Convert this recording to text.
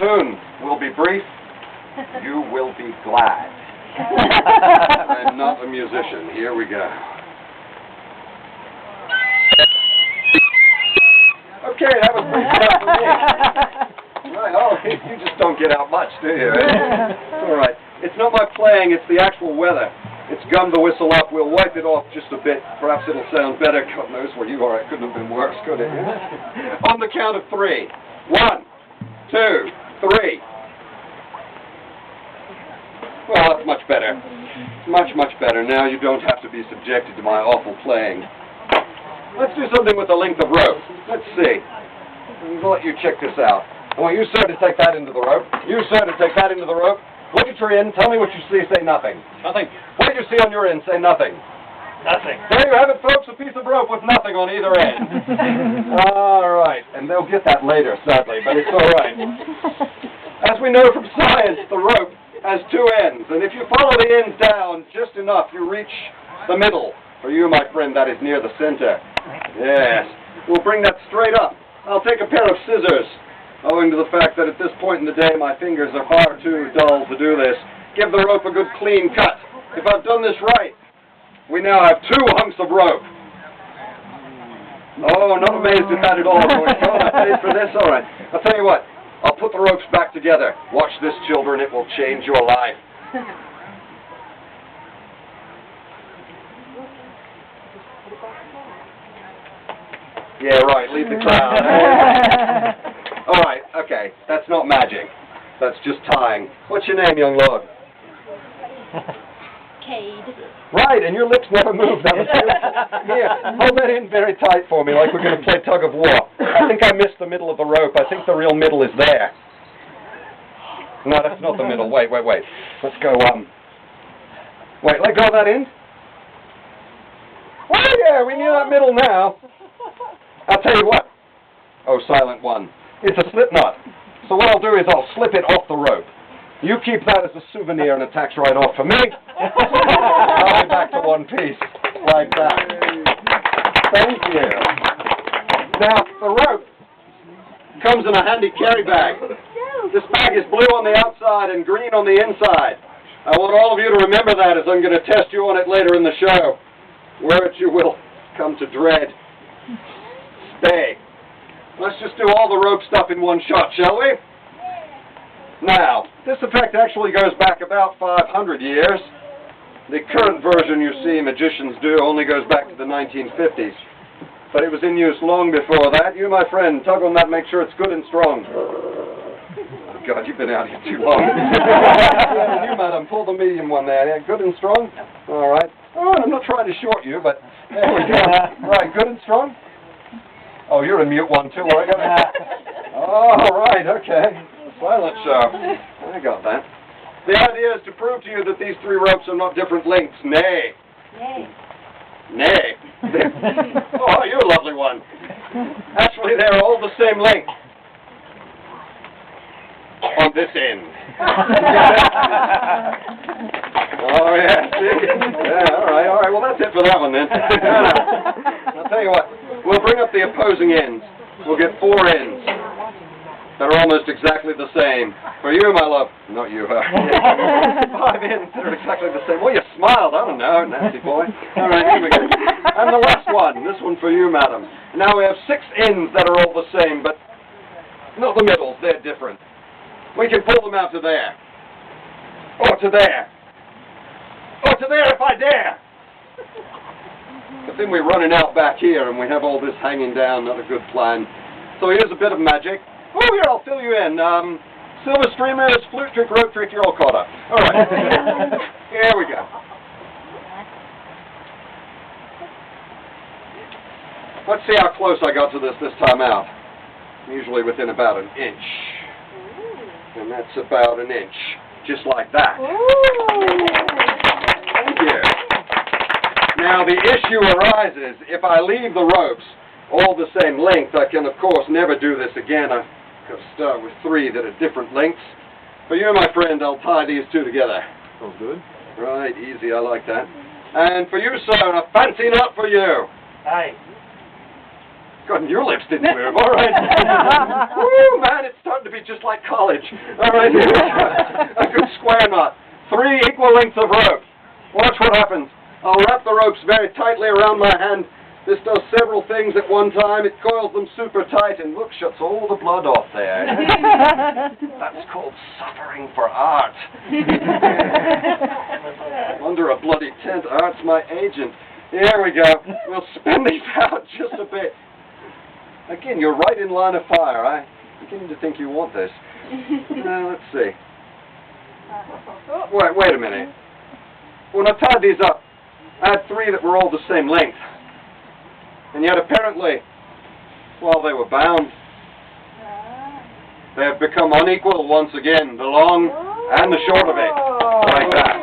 Soon will be brief. You will be glad. I'm not a musician. Here we go. Okay, that was pretty tough for me. Right, oh, you just don't get out much, do you? It's all right. It's not my playing, it's the actual weather. It's gummed the whistle up. We'll wipe it off just a bit. Perhaps it'll sound better. God knows where you are. It couldn't have been worse, could it? On the count of 3. 1, 2, 3. Well, that's much better. Much, much better. Now you don't have to be subjected to my awful playing. Let's do something with the length of rope. Let's see. I'll let you check this out. I want you, sir, to take that into the rope. You, sir, to take that into the rope. Look at your end. Tell me what you see. Say nothing. Nothing. What do you see on your end? Say nothing. Nothing. There you have it, folks. A piece of rope with nothing on either end. All right. And they'll get that later, sadly, but it's all right. As we know from science, the rope has 2 ends. And if you follow the ends down just enough, you reach the middle. For you, my friend, that is near the center. Yes. We'll bring that straight up. I'll take a pair of scissors. Owing to the fact that at this point in the day my fingers are far too dull to do this. Give the rope a good clean cut. If I've done this right, we now have 2 hunks of rope. Oh, not amazed at that at all. Going, oh, I paid for this? All right. I'll tell you what. I'll put the ropes back together. Watch this, children. It will change your life. Yeah, right. Leave the crowd. All right, okay, that's not magic. That's just tying. What's your name, young lord? Cade. Right, and your lips never moved. That was beautiful. Here, hold that in very tight for me, like we're going to play tug of war. I think I missed the middle of the rope. I think the real middle is there. No, that's not the middle. Wait. Let's go, wait, let go of that end. Oh, yeah, we near that middle now. I'll tell you what. Oh, silent one. It's a slip knot. So what I'll do is I'll slip it off the rope. You keep that as a souvenir and a tax write-off for me. I'll be back to one piece, like that. Thank you. Now, the rope comes in a handy carry bag. This bag is blue on the outside and green on the inside. I want all of you to remember that as I'm going to test you on it later in the show. Wear it you will come to dread. Stay. Let's just do all the rope stuff in one shot, shall we? Now, this effect actually goes back about 500 years. The current version you see magicians do only goes back to the 1950s. But it was in use long before that. You, my friend, tug on that, make sure it's good and strong. Oh, God, you've been out here too long. You, madam, pull the medium one there. Yeah, good and strong? All right. Oh, I'm not trying to short you, but there we go. Right, good and strong? Oh, you're a mute one, too. I got it. All right, okay. Silent show. I got that. The idea is to prove to you that these 3 ropes are not different lengths. Nay. Oh, you're a lovely one. Actually, they're all the same length. On this end. Oh, yeah, see? Yeah, all right. Well, that's it for that one, then. I'll tell you what. We'll bring up the opposing ends. We'll get 4 ends. They're almost exactly the same. For you, my love. Not you, huh? 5 ends that are exactly the same. Well, you smiled. I don't know. Nasty boy. All right, here we go. And the last one. This one for you, madam. Now we have 6 ends that are all the same, but not the middles. They're different. We can pull them out to there. Or to there. Or to there if I dare. But then we're running out back here and we have all this hanging down. Not a good plan. So here's a bit of magic. Oh, here, I'll fill you in. Silver streamers, flute trick, rope trick, you're all caught up. All right. Here we go. Let's see how close I got to this time out. Usually within about an inch. And that's about an inch. Just like that. Thank you. Now, the issue arises, if I leave the ropes all the same length, I can, of course, never do this again. I've got to start with 3 that are different lengths. For you, my friend, I'll tie these 2 together. Sounds good. Right, easy, I like that. And for you, sir, a fancy knot for you. Aye. God, and your lips didn't move. All right. Woo, man, it's starting to be just like college. All right, here we go. A good square knot. 3 equal lengths of rope. Watch what happens. I'll wrap the ropes very tightly around my hand. This does several things at one time. It coils them super tight and, look, shuts all the blood off there. That's called suffering for art. Under a bloody tent, art's my agent. Here we go. We'll spin these out just a bit. Again, you're right in line of fire. I'm beginning to think you want this. Let's see. Wait a minute. When I tied these up, I had 3 that were all the same length. And yet apparently, while they were bound, they have become unequal once again, the long and the short of it, like that.